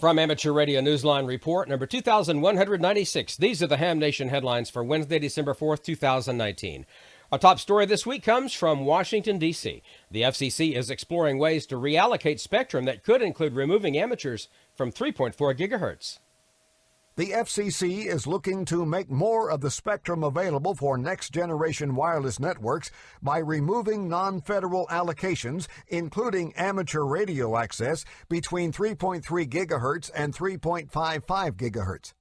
From Amateur Radio Newsline Report number 2196, these are the Ham Nation headlines for Wednesday, December 4th, 2019. Our top story this week comes from Washington, D.C. The FCC is exploring ways to reallocate spectrum that could include removing amateurs from 3.4 gigahertz. The FCC is looking to make more of the spectrum available for next-generation wireless networks by removing non-federal allocations, including amateur radio access between 3.3 gigahertz and 3.55 gigahertz.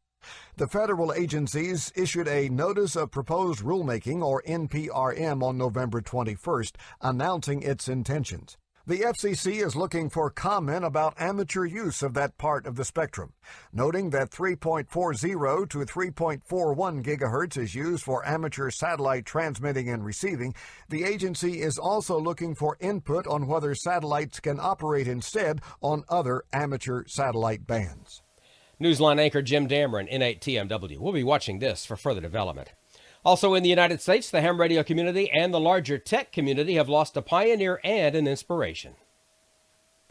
The federal agencies issued a Notice of Proposed Rulemaking, or NPRM, on November 21st, announcing its intentions. The FCC is looking for comment about amateur use of that part of the spectrum, noting that 3.40 to 3.41 gigahertz is used for amateur satellite transmitting and receiving. The agency is also looking for input on whether satellites can operate instead on other amateur satellite bands. Newsline anchor Jim Dameron, N8TMW. We'll be watching this for further development. Also in the United States, the ham radio community and the larger tech community have lost a pioneer and an inspiration.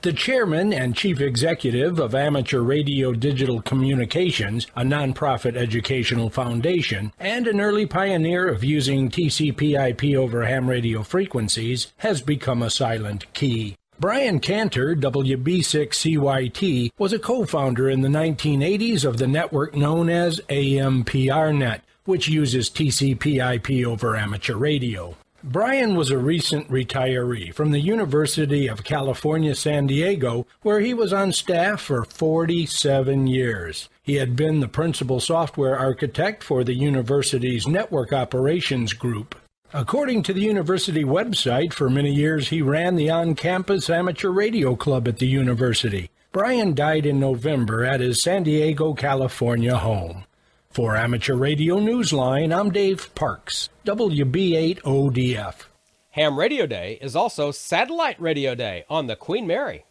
The chairman and chief executive of Amateur Radio Digital Communications, a nonprofit educational foundation, and an early pioneer of using TCP/IP over ham radio frequencies, has become a silent key. Brian Cantor, WB6CYT, was a co-founder in the 1980s of the network known as AMPRNet, which uses TCP/IP over amateur radio. Brian was a recent retiree from the University of California, San Diego, where he was on staff for 47 years. He had been the principal software architect for the university's network operations group. According to the university website, for many years he ran the on-campus amateur radio club at the university. Brian died in November at his San Diego, California home. For Amateur Radio Newsline, I'm Dave Parks, WB8ODF. Ham Radio Day is also Satellite Radio Day on the Queen Mary.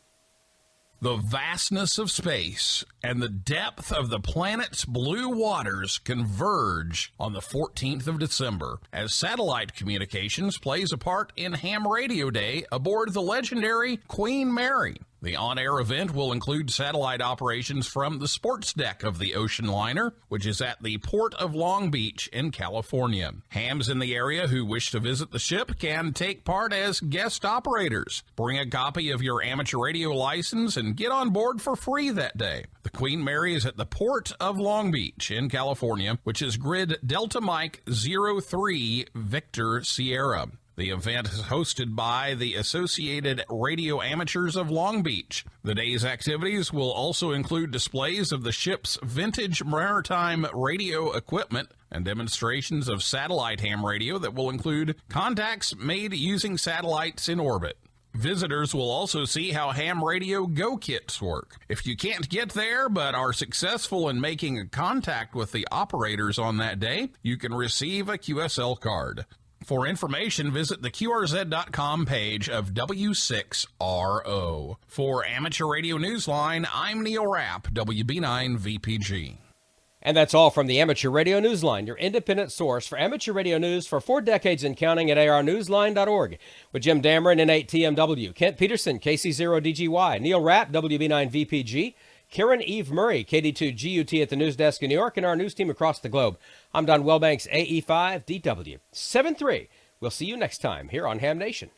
The vastness of space and the depth of the planet's blue waters converge on the 14th of December as satellite communications plays a part in Ham Radio Day aboard the legendary Queen Mary. The on-air event will include satellite operations from the sports deck of the ocean liner, which is at the Port of Long Beach in California. Hams in the area who wish to visit the ship can take part as guest operators. Bring a copy of your amateur radio license and get on board for free that day. The Queen Mary is at the Port of Long Beach in California, which is grid Delta Mike 03 Victor Sierra. The event is hosted by the Associated Radio Amateurs of Long Beach. The day's activities will also include displays of the ship's vintage maritime radio equipment and demonstrations of satellite ham radio that will include contacts made using satellites in orbit. Visitors will also see how ham radio go kits work. If you can't get there but are successful in making a contact with the operators on that day, you can receive a QSL card. For information, visit the QRZ.com page of W6RO. For Amateur Radio Newsline, I'm Neil Rapp, WB9VPG. And that's all from the Amateur Radio Newsline, your independent source for amateur radio news for 4 decades and counting at arnewsline.org. With Jim Dameron, N8TMW, Kent Peterson, KC0DGY, Neil Rapp, WB9VPG, Karen Eve Murray, KD2GUT at the news desk in New York, and our news team across the globe. I'm Don Wellbanks, AE5DW73. We'll see you next time here on Ham Nation.